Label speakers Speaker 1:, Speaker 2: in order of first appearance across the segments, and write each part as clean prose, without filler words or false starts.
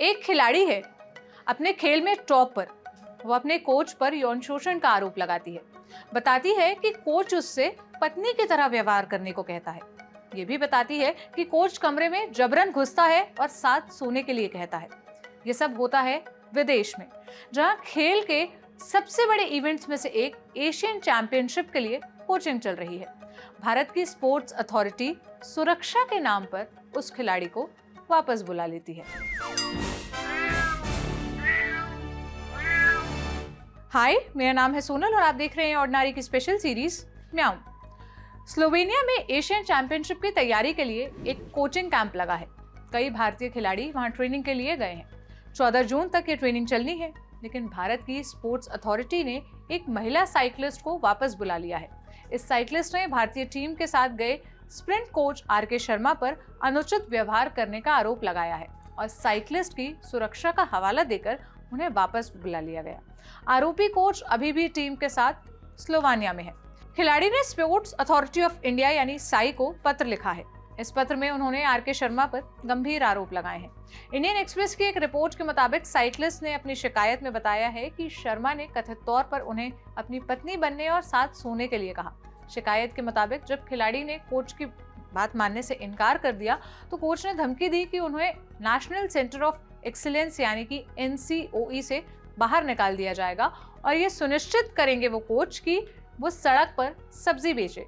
Speaker 1: एक खिलाड़ी है अपने खेल में टॉप पर, वो अपने कोच पर यौन शोषण का आरोप लगाती है। बताती है कि कोच उससे पत्नी की तरह व्यवहार करने को कहता है। ये भी बताती है कि कोच कमरे में जबरन घुसता है और साथ सोने के लिए कहता है। ये सब होता है विदेश में, जहां खेल के सबसे बड़े इवेंट्स में से एक एशियन चैंपियनशिप के लिए कोचिंग चल रही है। भारत की स्पोर्ट्स अथॉरिटी सुरक्षा के नाम पर उस खिलाड़ी को वापस बुला लेती है। हाय, मेरा नाम है सोनल और आप देख रहे हैं ऑर्डिनरी की स्पेशल सीरीज म्याऊं। स्लोवेनिया में एशियन चैंपियनशिप की तैयारी के लिए एक कोचिंग कैंप लगा है। कई भारतीय खिलाड़ी वहां ट्रेनिंग के लिए गए हैं। 14 जून तक ये ट्रेनिंग चलनी है, लेकिन भारत की स्पोर्ट्स अथॉरिटी ने एक महिला साइकिलिस्ट को वापस बुला लिया है। इस साइकिलिस्ट ने भारतीय टीम के साथ गए स्प्रिंट कोच आर.के. शर्मा पर अनुचित व्यवहार करने का आरोप लगाया है और साइकिलिस्ट की सुरक्षा का हवाला देकर उन्हें वापस बुला लिया गया। आरोपी कोच अभी भी टीम के साथ स्लोवेनिया में है। खिलाड़ी ने स्पोर्ट्स अथॉरिटी ऑफ इंडिया यानी साई को पत्र लिखा है। इस पत्र में उन्होंने आर.के. शर्मा पर गंभीर आरोप लगाए हैं। इंडियन एक्सप्रेस की एक रिपोर्ट के मुताबिक साइकिलिस्ट ने अपनी शिकायत में बताया है कि शर्मा ने कथित तौर पर उन्हें अपनी पत्नी बनने और साथ सोने के लिए कहा। शिकायत के मुताबिक जब खिलाड़ी ने कोच की बात मानने से इनकार कर दिया तो कोच ने धमकी दी कि उन्हें नेशनल सेंटर ऑफ एक्सीलेंस यानी कि NCOE से बाहर निकाल दिया जाएगा और ये सुनिश्चित करेंगे वो कोच की वो सड़क पर सब्जी बेचे।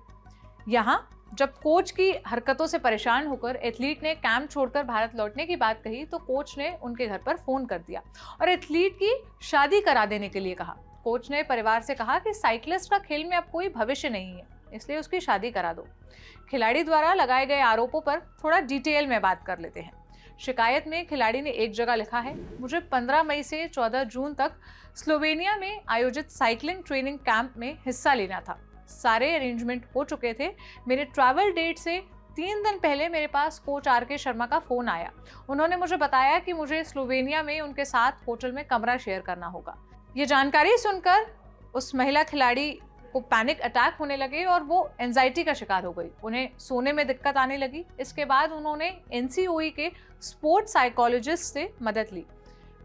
Speaker 1: यहाँ जब कोच की हरकतों से परेशान होकर एथलीट ने कैंप छोड़कर भारत लौटने की बात कही तो कोच ने उनके घर पर फोन कर दिया और एथलीट की शादी करा देने के लिए कहा। कोच ने परिवार से कहा कि साइकिलिस्ट का खेल में अब कोई भविष्य नहीं है, इसलिए उसकी शादी करा दो। खिलाड़ी द्वारा लगाए गए आरोपों पर थोड़ा डिटेल में बात कर लेते हैं। शिकायत में खिलाड़ी ने एक जगह लिखा है, मुझे 15 मई से 14 जून तक स्लोवेनिया में आयोजित साइकिलिंग ट्रेनिंग कैंप में हिस्सा लेना था। सारे अरेंजमेंट हो चुके थे। मेरे ट्रैवल डेट से 3 दिन पहले मेरे पास कोच आर.के. शर्मा का फोन आया। उन्होंने मुझे बताया कि मुझे स्लोवेनिया में उनके साथ होटल में कमरा शेयर करना होगा। ये जानकारी सुनकर उस महिला खिलाड़ी को पैनिक अटैक होने लगे और वो एंजाइटी का शिकार हो गई। उन्हें सोने में दिक्कत आने लगी। इसके बाद उन्होंने NCOE के स्पोर्ट्स साइकोलॉजिस्ट से मदद ली।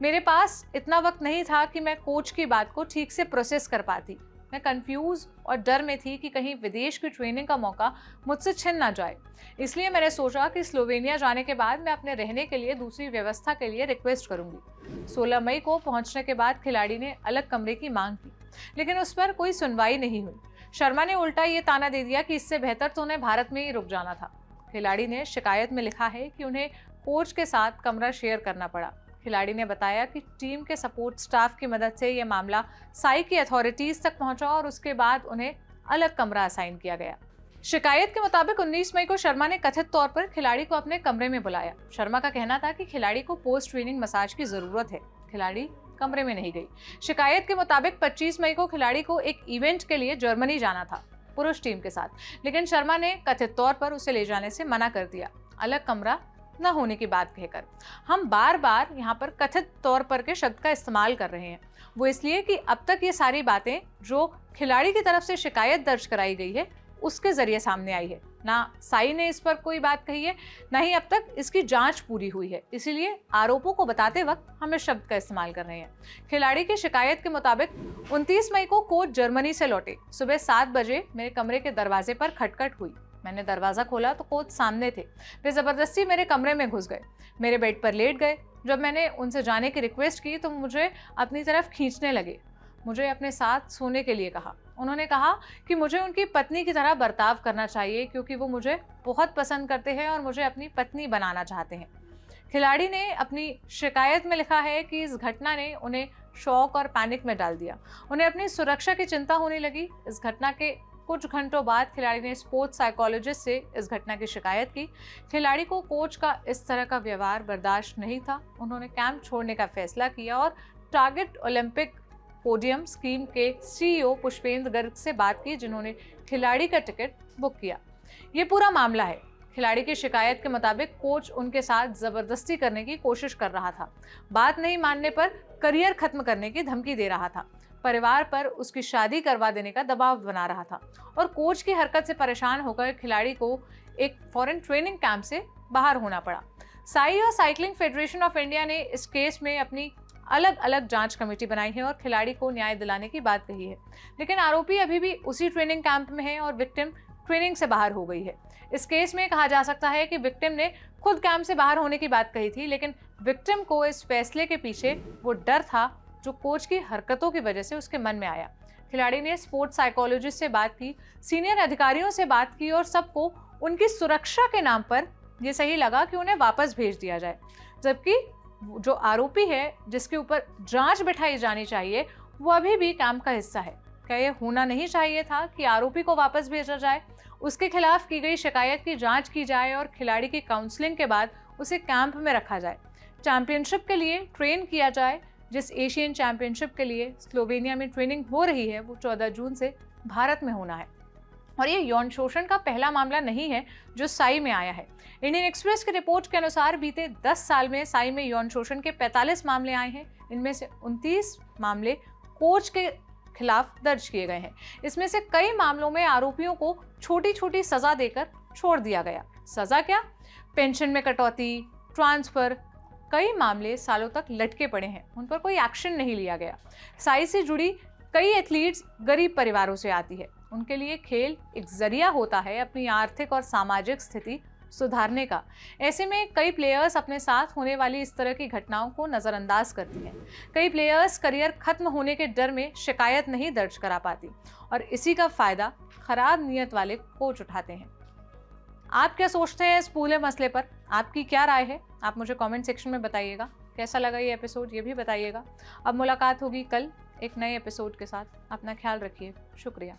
Speaker 1: मेरे पास इतना वक्त नहीं था कि मैं कोच की बात को ठीक से प्रोसेस कर पाती। मैं कंफ्यूज और डर में थी कि कहीं विदेश की ट्रेनिंग का मौका मुझसे छिन ना जाए। इसलिए मैंने सोचा कि स्लोवेनिया जाने के बाद मैं अपने रहने के लिए दूसरी व्यवस्था के लिए रिक्वेस्ट करूंगी। 16 मई को पहुंचने के बाद खिलाड़ी ने अलग कमरे की मांग की, लेकिन उस पर कोई सुनवाई नहीं हुई। शर्मा ने उल्टा ये ताना दे दिया कि इससे बेहतर तो उन्हें भारत में ही रुक जाना था। खिलाड़ी ने शिकायत में लिखा है कि उन्हें कोच के साथ कमरा शेयर करना पड़ा। खिलाड़ी ने बताया कि टीम के सपोर्ट स्टाफ की मदद से यह मामला साई की अथॉरिटीज तक पहुंचा और उसके बाद उन्हें अलग कमरा असाइन किया गया। शिकायत के मुताबिक 19 मई को शर्मा ने कथित तौर पर खिलाड़ी को अपने कमरे में बुलाया। शर्मा का कहना था कि खिलाड़ी को पोस्ट ट्रेनिंग मसाज की जरूरत है। खिलाड़ी कमरे में नहीं गई। शिकायत के मुताबिक 25 मई को खिलाड़ी को एक इवेंट के लिए जर्मनी जाना था पुरुष टीम के साथ, लेकिन शर्मा ने कथित तौर पर उसे ले जाने से मना कर दिया, अलग कमरा न होने की बात कहकर। हम बार बार यहाँ पर कथित तौर पर के शब्द का इस्तेमाल कर रहे हैं, वो इसलिए कि अब तक ये सारी बातें जो खिलाड़ी की तरफ से शिकायत दर्ज कराई गई है उसके जरिए सामने आई है। ना साई ने इस पर कोई बात कही है, ना ही अब तक इसकी जांच पूरी हुई है। इसीलिए आरोपों को बताते वक्त हम इस शब्द का इस्तेमाल कर रहे हैं। खिलाड़ी की शिकायत के मुताबिक 29 मई को कोच जर्मनी से लौटे। सुबह 7 बजे मेरे कमरे के दरवाजे पर खटखट हुई। मैंने दरवाजा खोला तो कोच सामने थे। वे जबरदस्ती मेरे कमरे में घुस गए, मेरे बेड पर लेट गए। जब मैंने उनसे जाने की रिक्वेस्ट की तो मुझे अपनी तरफ खींचने लगे। मुझे अपने साथ सोने के लिए कहा। उन्होंने कहा कि मुझे उनकी पत्नी की तरह बर्ताव करना चाहिए क्योंकि वो मुझे बहुत पसंद करते हैं और मुझे अपनी पत्नी बनाना चाहते हैं। खिलाड़ी ने अपनी शिकायत में लिखा है कि इस घटना ने उन्हें शॉक और पैनिक में डाल दिया। उन्हें अपनी सुरक्षा की चिंता होने लगी। इस घटना के कुछ घंटों बाद खिलाड़ी ने स्पोर्ट्स साइकोलॉजिस्ट से इस घटना की शिकायत की। खिलाड़ी को कोच का इस तरह का व्यवहार बर्दाश्त नहीं था। उन्होंने कैंप छोड़ने का फैसला किया और टारगेट ओलंपिक पोडियम स्कीम के CEO पुष्पेंद्र गर्ग से बात की, जिन्होंने खिलाड़ी का टिकट बुक किया। ये पूरा मामला है। खिलाड़ी की शिकायत के मुताबिक कोच उनके साथ जबरदस्ती करने की कोशिश कर रहा था। बात नहीं मानने पर करियर खत्म करने की धमकी दे रहा था। परिवार पर उसकी शादी करवा देने का दबाव बना रहा था और कोच की हरकत से परेशान होकर खिलाड़ी को एक फॉरेन ट्रेनिंग कैंप से बाहर होना पड़ा। साई और साइकिलिंग फेडरेशन ऑफ इंडिया ने इस केस में अपनी अलग अलग जांच कमेटी बनाई है और खिलाड़ी को न्याय दिलाने की बात कही है, लेकिन आरोपी अभी भी उसी ट्रेनिंग कैंप में है और विक्टिम ट्रेनिंग से बाहर हो गई है। इस केस में कहा जा सकता है कि विक्टिम ने खुद कैंप से बाहर होने की बात कही थी, लेकिन विक्टिम को इस फैसले के पीछे वो डर था जो कोच की हरकतों की वजह से उसके मन में आया। खिलाड़ी ने स्पोर्ट्स साइकोलॉजिस्ट से बात की, सीनियर अधिकारियों से बात की और सबको उनकी सुरक्षा के नाम पर यह सही लगा कि उन्हें वापस भेज दिया जाए, जबकि जो आरोपी है जिसके ऊपर जांच बिठाई जानी चाहिए वो अभी भी कैंप का हिस्सा है। क्या यह होना नहीं चाहिए था कि आरोपी को वापस भेजा जाए, उसके खिलाफ की गई शिकायत की जांच की जाए और खिलाड़ी की काउंसलिंग के बाद उसे कैंप में रखा जाए, चैंपियनशिप के लिए ट्रेन किया जाए। जिस एशियन चैंपियनशिप के लिए स्लोवेनिया में ट्रेनिंग हो रही है वो 14 जून से भारत में होना है। और ये यौन शोषण का पहला मामला नहीं है जो साई में आया है। इंडियन एक्सप्रेस की रिपोर्ट के अनुसार बीते 10 साल में साई में यौन शोषण के 45 मामले आए हैं। इनमें से 29 मामले कोच के खिलाफ दर्ज किए गए हैं। इसमें से कई मामलों में आरोपियों को छोटी छोटी सजा देकर छोड़ दिया गया। सजा क्या? पेंशन में कटौती, ट्रांसफर। कई मामले सालों तक लटके पड़े हैं, उन पर कोई एक्शन नहीं लिया गया। साई से जुड़ी कई एथलीट्स गरीब परिवारों से आती है। उनके लिए खेल एक जरिया होता है अपनी आर्थिक और सामाजिक स्थिति सुधारने का। ऐसे में कई प्लेयर्स अपने साथ होने वाली इस तरह की घटनाओं को नज़रअंदाज करती हैं। कई प्लेयर्स करियर खत्म होने के डर में शिकायत नहीं दर्ज करा पाती और इसी का फायदा खराब नीयत वाले कोच उठाते हैं। आप क्या सोचते हैं इस पूरे मसले पर? आपकी क्या राय है? आप मुझे कमेंट सेक्शन में बताइएगा। कैसा लगा ये एपिसोड ये भी बताइएगा। अब मुलाकात होगी कल एक नए एपिसोड के साथ। अपना ख्याल रखिए। शुक्रिया।